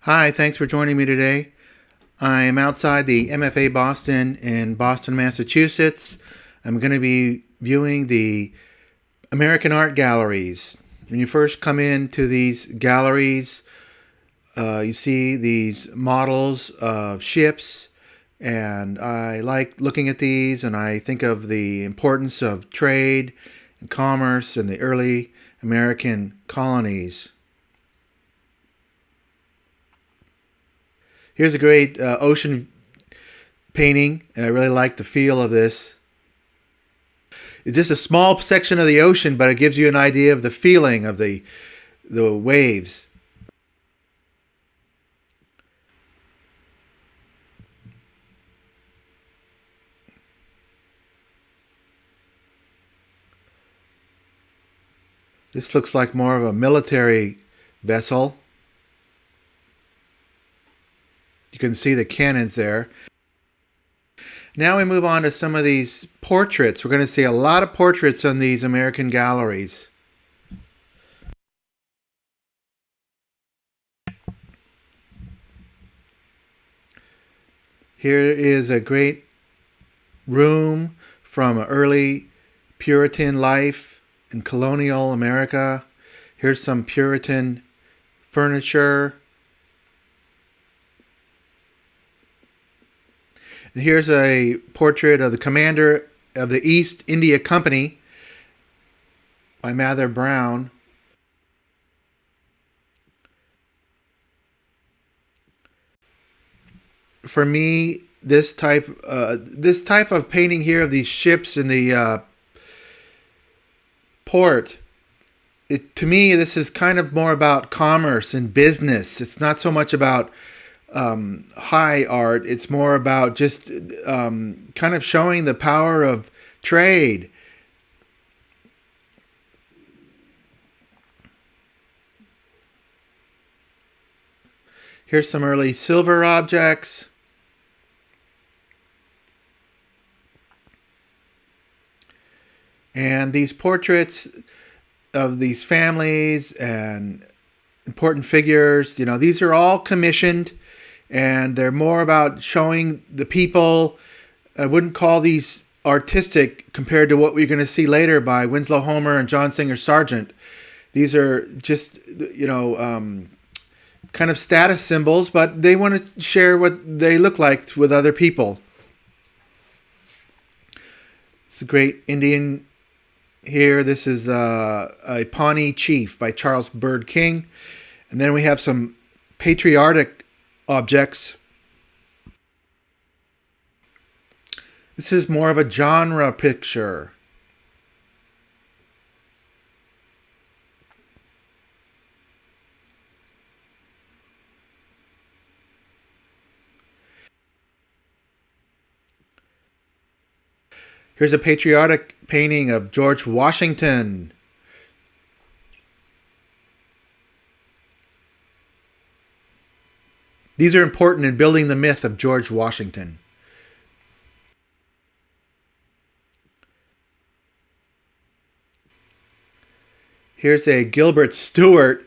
Hi, thanks for joining me today. I am outside the MFA Boston in Boston, Massachusetts. I'm going to be viewing the American art galleries. When you first come into these galleries, you see these models of ships, and I like looking at these, and I think of the importance of trade and commerce in the early American colonies. Here's a great ocean painting, and I really like the feel of this. It's just a small section of the ocean, but it gives you an idea of the feeling of the waves. This looks like more of a military vessel. You can see the cannons there. Now we move on to some of these portraits. We're going to see a lot of portraits on these American galleries. Here is a great room from early Puritan life in colonial America. Here's some Puritan furniture. And here's a portrait of the commander of the East India Company by Mather Brown. For me, this type of painting here of these ships in the port, to me, this is kind of more about commerce and business. It's not so much about high art. It's more about just kind of showing the power of trade. Here's some early silver objects. And these portraits of these families and important figures, these are all commissioned, and they're more about showing the people. I wouldn't call these artistic compared to what we're going to see later by Winslow Homer and John Singer Sargent. These are just, kind of status symbols, but they want to share what they look like with other people. It's a great Indian here. This is a Pawnee Chief by Charles Bird King. And then we have some patriotic objects. This is more of a genre picture. Here's a patriotic painting of George Washington. These are important in building the myth of George Washington. Here's a Gilbert Stuart.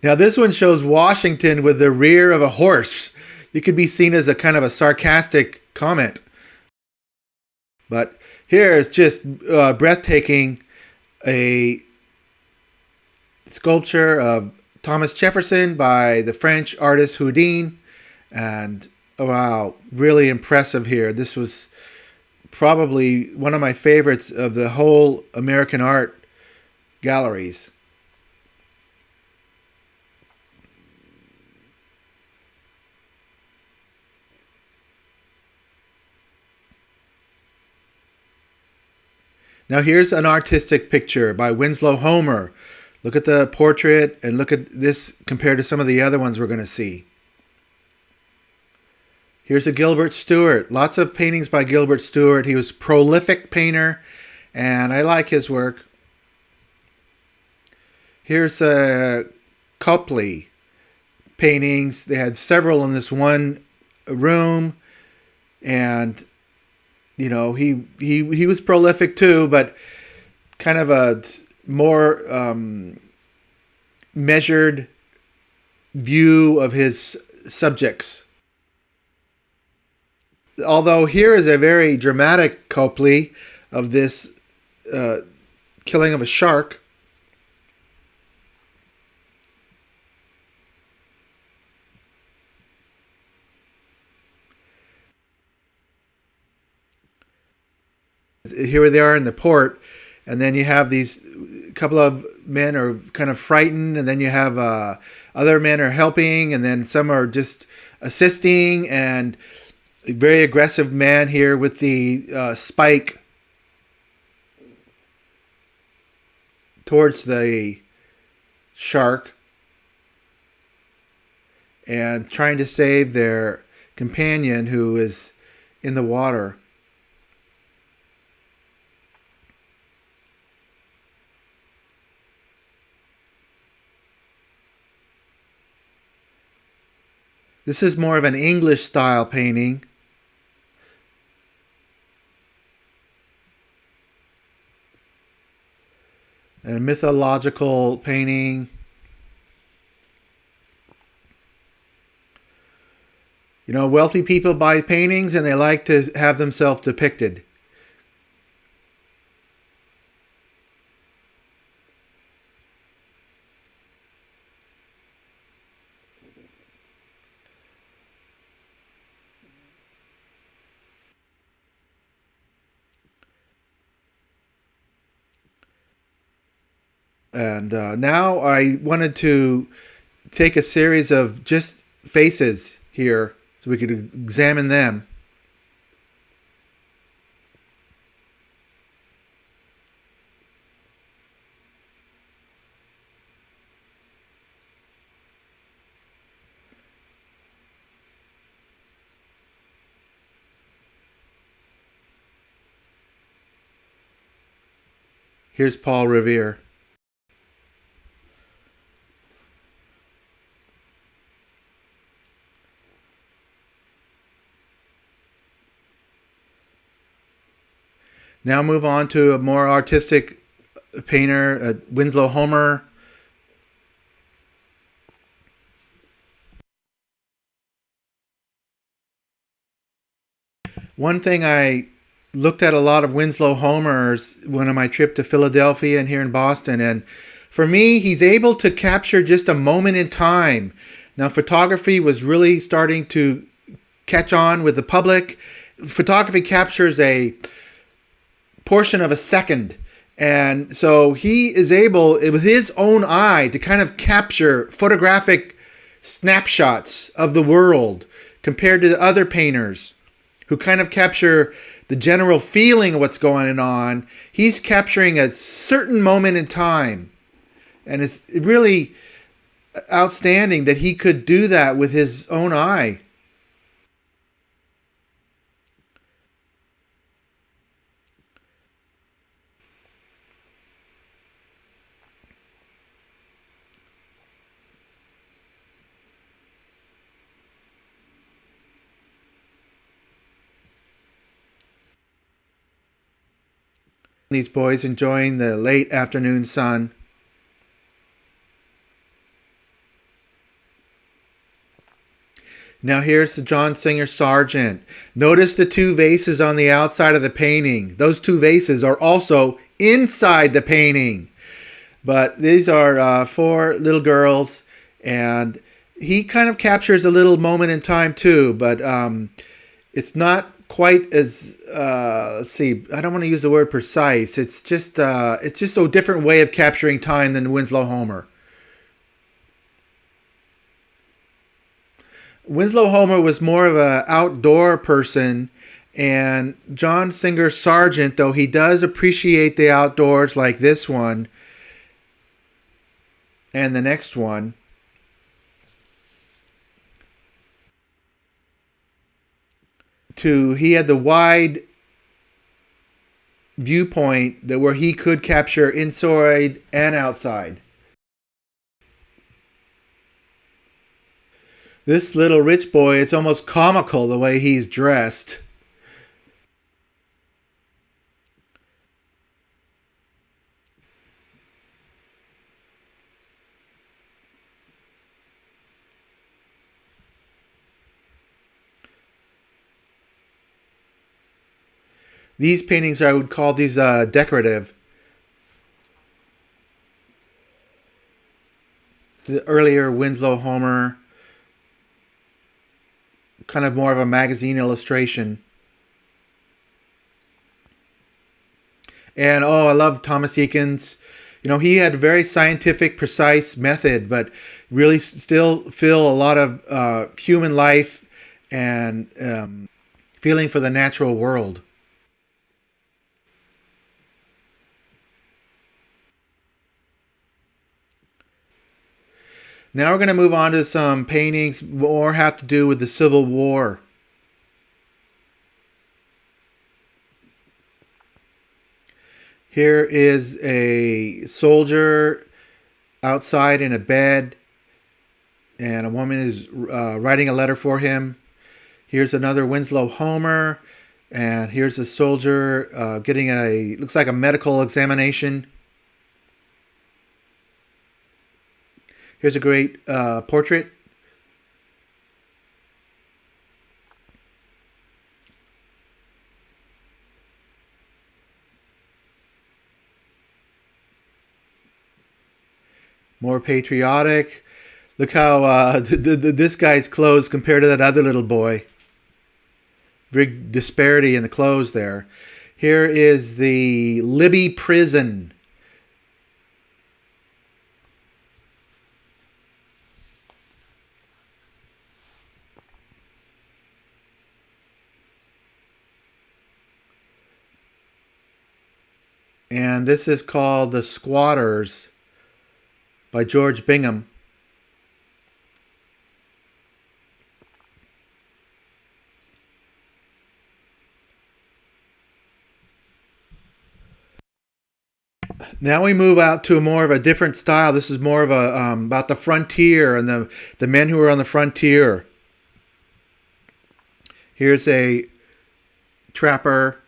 Now this one shows Washington with the rear of a horse. It could be seen as a kind of a sarcastic comment. But here is just breathtaking. A sculpture of Thomas Jefferson by the French artist Houdin. And wow, really impressive here. This was probably one of my favorites of the whole American art galleries. Now here's an artistic picture by Winslow Homer. Look at the portrait and look at this compared to some of the other ones we're going to see. Here's a Gilbert Stuart. Lots of paintings by Gilbert Stuart. He was a prolific painter, and I like his work. Here's a Copley paintings. They had several in this one room, and he was prolific too, but kind of a more measured view of his subjects. Although here is a very dramatic Copley of this uh, killing of a shark. Here they are in the port, and then you have these couple of men are kind of frightened, and then you have other men are helping, and then some are just assisting, and a very aggressive man here with the spike towards the shark and trying to save their companion who is in the water. This is more of an English style painting. And a mythological painting. You know, wealthy people buy paintings and they like to have themselves depicted. And now I wanted to take a series of just faces here so we could examine them. Here's Paul Revere. Now move on to a more artistic painter, Winslow Homer. One thing I looked at a lot of Winslow Homer's when on my trip to Philadelphia and here in Boston, and for me, he's able to capture just a moment in time. Now, photography was really starting to catch on with the public. Photography captures a portion of a second. And so he is able, with his own eye, to kind of capture photographic snapshots of the world compared to the other painters who kind of capture the general feeling of what's going on. He's capturing a certain moment in time. And it's really outstanding that he could do that with his own eye. These boys enjoying the late afternoon sun. Now here's the John Singer Sargent. Notice the two vases on the outside of the painting. Those two vases are also inside the painting. But these are four little girls, and he kind of captures a little moment in time too, but it's not quite as let's see. I don't want to use the word precise. It's just a different way of capturing time than Winslow Homer. Winslow Homer was more of an outdoor person, and John Singer Sargent, though he does appreciate the outdoors like this one and the next one, he had the wide viewpoint that where he could capture inside and outside. This little rich boy, it's almost comical the way he's dressed. These paintings, I would call these decorative. The earlier Winslow Homer, kind of more of a magazine illustration. And oh, I love Thomas Eakins. You know, he had a very scientific, precise method, but really still feel a lot of human life and feeling for the natural world. Now we're going to move on to some paintings more have to do with the Civil War. Here is a soldier outside in a bed, and a woman is writing a letter for him. Here's another Winslow Homer, and here's a soldier getting a looks like a medical examination. Here's a great portrait. More patriotic. Look how this guy's clothes compared to that other little boy. Big disparity in the clothes there. Here is the Libby prison. And this is called The Squatters by George Bingham. Now we move out to more of a different style. This is more of a about the frontier and the men who are on the frontier. Here's a trapper.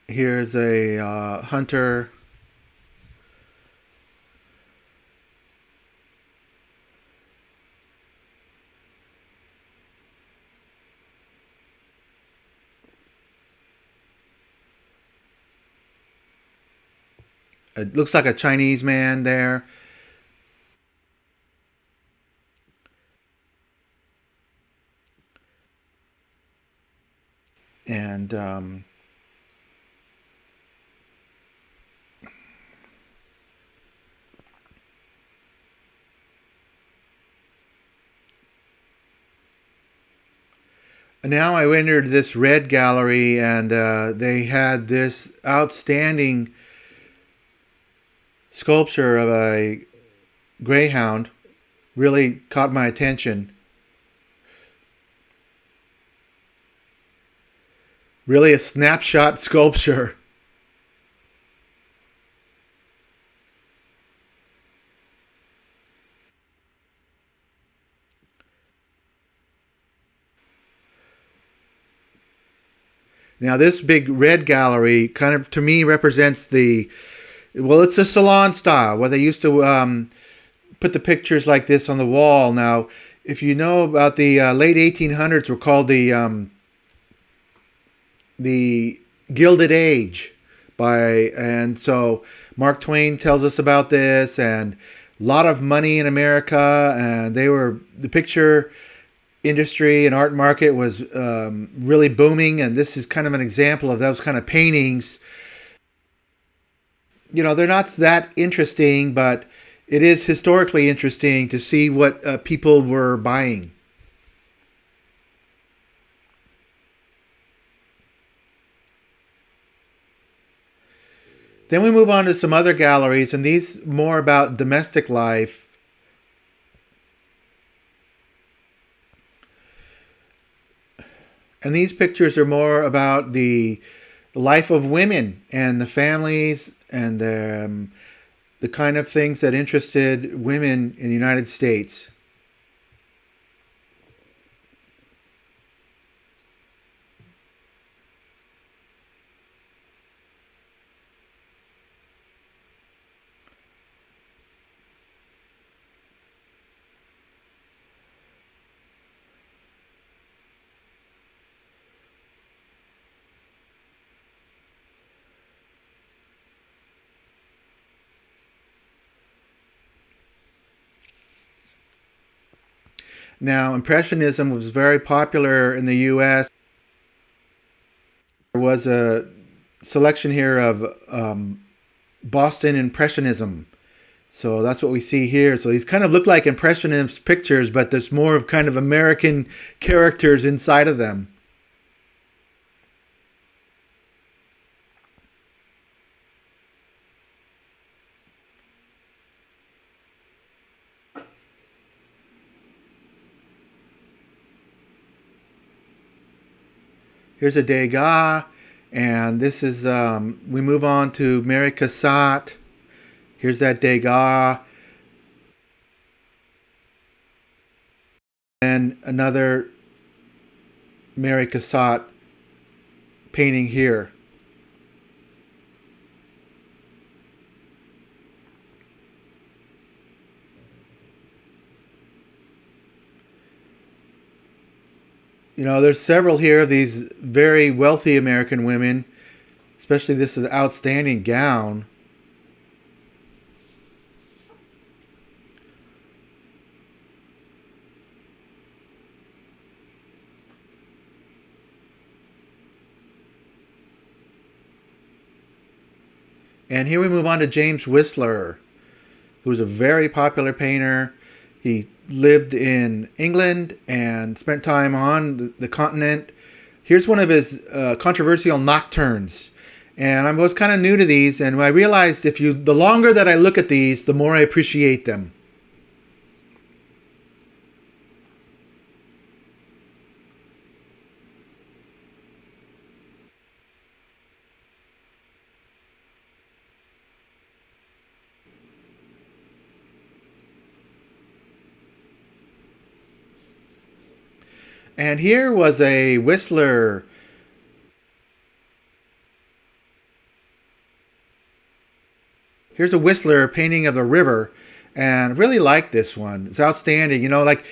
Here's a hunter. It looks like a Chinese man there. And now I entered this red gallery, and they had this outstanding sculpture of a greyhound. Really caught my attention. Really a snapshot sculpture. Now this big red gallery kind of to me represents the, well, it's a salon style where they used to put the pictures like this on the wall. Now, if you know about the late 1800s, were called the Gilded Age, and so Mark Twain tells us about this, and a lot of money in America, and the picture industry and art market was really booming, and this is kind of an example of those kind of paintings. You know, they're not that interesting, but it is historically interesting to see what people were buying. Then we move on to some other galleries, and these more about domestic life. And these pictures are more about the life of women and the families and the kind of things that interested women in the United States. Now, Impressionism was very popular in the U.S. There was a selection here of Boston Impressionism. So that's what we see here. So these kind of look like Impressionist pictures, but there's more of kind of American characters inside of them. Here's a Degas, and this is, we move on to Mary Cassatt. Here's that Degas. And another Mary Cassatt painting here. You know, there's several here of these very wealthy American women, especially this is an outstanding gown. And here we move on to James Whistler, who was a very popular painter. He lived in England and spent time on the continent. Here's one of his controversial nocturnes. And I was kind of new to these, and I realized the longer that I look at these, the more I appreciate them. And here was a Whistler. Here's a Whistler painting of the river, and I really like this one. It's outstanding. You know, like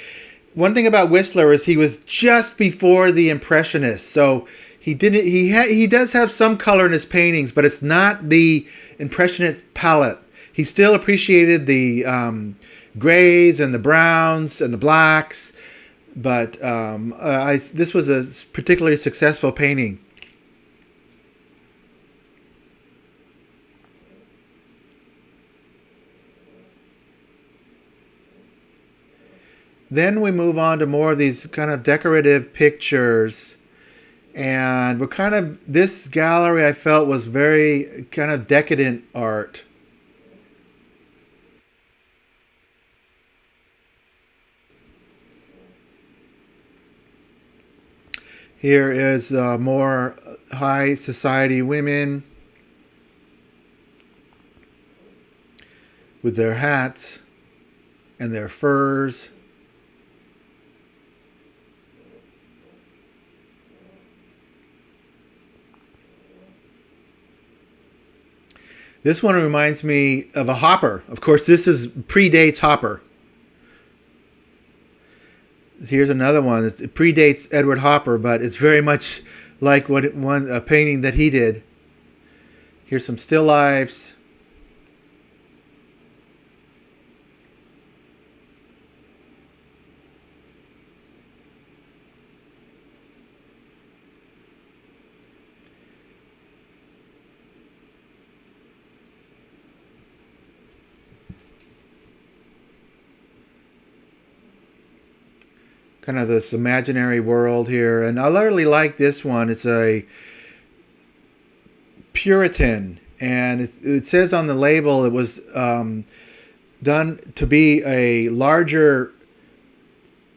one thing about Whistler is he was just before the Impressionists, so he didn't. He does have some color in his paintings, but it's not the Impressionist palette. He still appreciated the grays and the browns and the blacks, but this was a particularly successful painting. Then we move on to more of these kind of decorative pictures. And we're kind of, this gallery I felt was very kind of decadent art. Here is more high society women with their hats and their furs. This one reminds me of a Hopper. Of course, this is predates Hopper. Here's another one. It predates Edward Hopper, but it's very much like a painting that he did. Here's some still lifes. Kind of this imaginary world here. And I really like this one. It's a Puritan. And it says on the label it was done to be a larger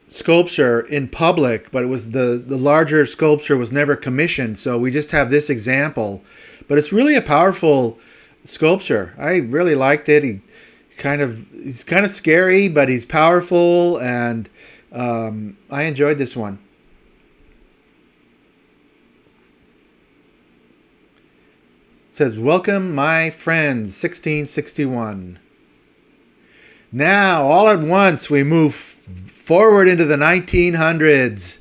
sculpture in public, but it was the larger sculpture was never commissioned. So we just have this example. But it's really a powerful sculpture. I really liked it. He's kind of scary, but he's powerful, and I enjoyed this one. It says, "Welcome, my friends, 1661." Now, all at once, we move forward into the 1900s.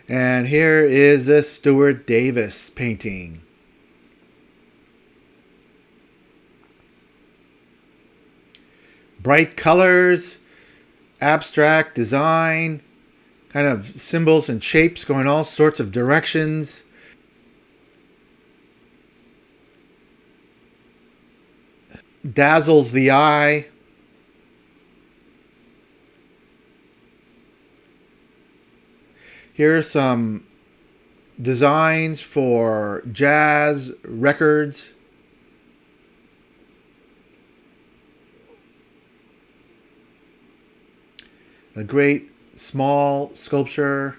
And here is a Stuart Davis painting. Bright colors, abstract design. kind of symbols and shapes going all sorts of directions. Dazzles the eye. Here are some designs for jazz records. A great small sculpture.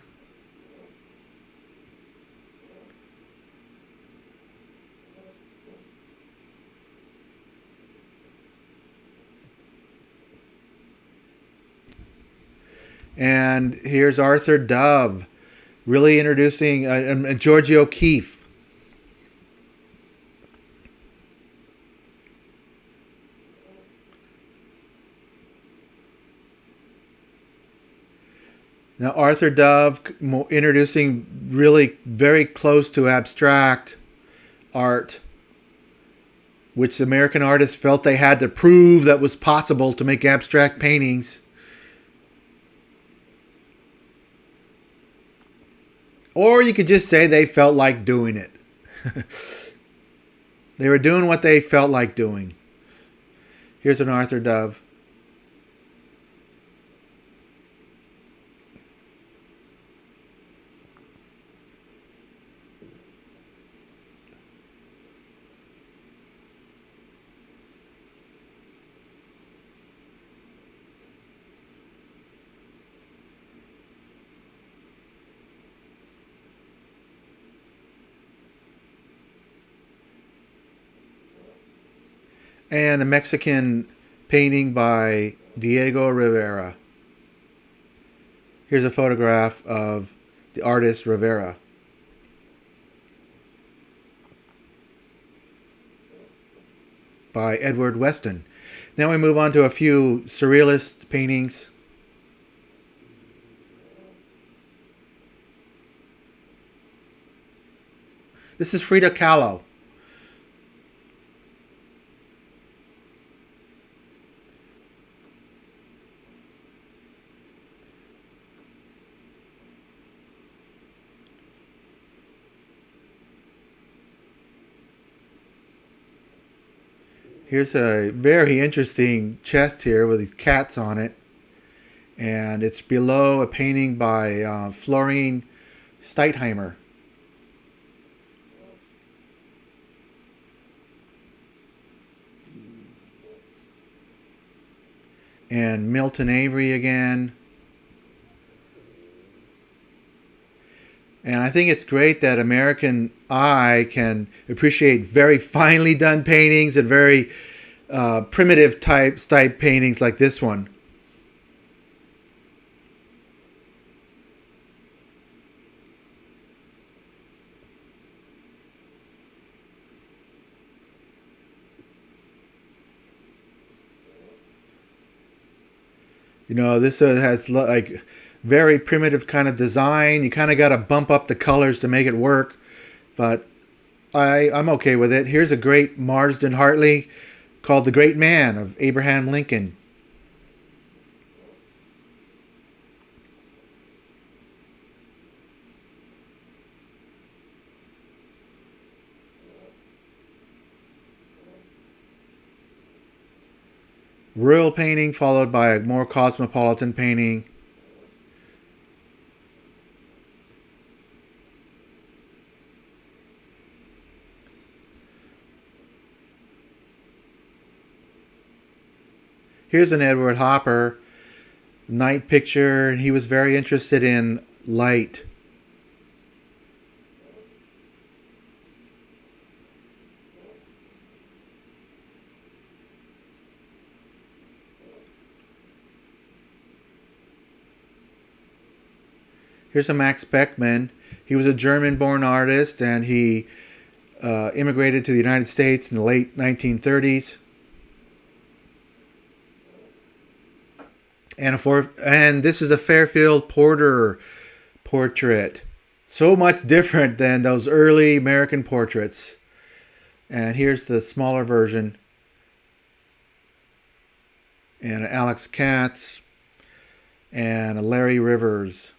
And here's Arthur Dove, really introducing Georgie O'Keeffe. Now Arthur Dove introducing really very close to abstract art, which the American artists felt they had to prove that was possible to make abstract paintings. Or you could just say they felt like doing it. They were doing what they felt like doing. Here's an Arthur Dove. And a Mexican painting by Diego Rivera. Here's a photograph of the artist Rivera. By Edward Weston. Now we move on to a few surrealist paintings. This is Frida Kahlo. Here's a very interesting chest here with these cats on it. And it's below a painting by Florine Steitheimer. And Milton Avery again. And I think it's great that American eye can appreciate very finely done paintings and very primitive type paintings like this one. You know, this has like very primitive kind of design. You kind of got to bump up the colors to make it work, but I'm okay with it. Here's a great Marsden Hartley called The Great Man of Abraham Lincoln. Rural painting followed by a more cosmopolitan painting. Here's an Edward Hopper night picture, and he was very interested in light. Here's a Max Beckmann. He was a German-born artist, and he immigrated to the United States in the late 1930s. And this is a Fairfield Porter portrait. So much different than those early American portraits. And here's the smaller version. And Alex Katz and Larry Rivers.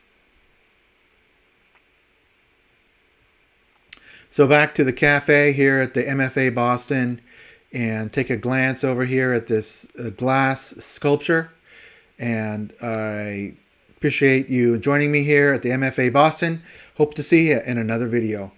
So back to the cafe here at the MFA Boston, and take a glance over here at this glass sculpture. And I appreciate you joining me here at the MFA Boston. Hope to see you in another video.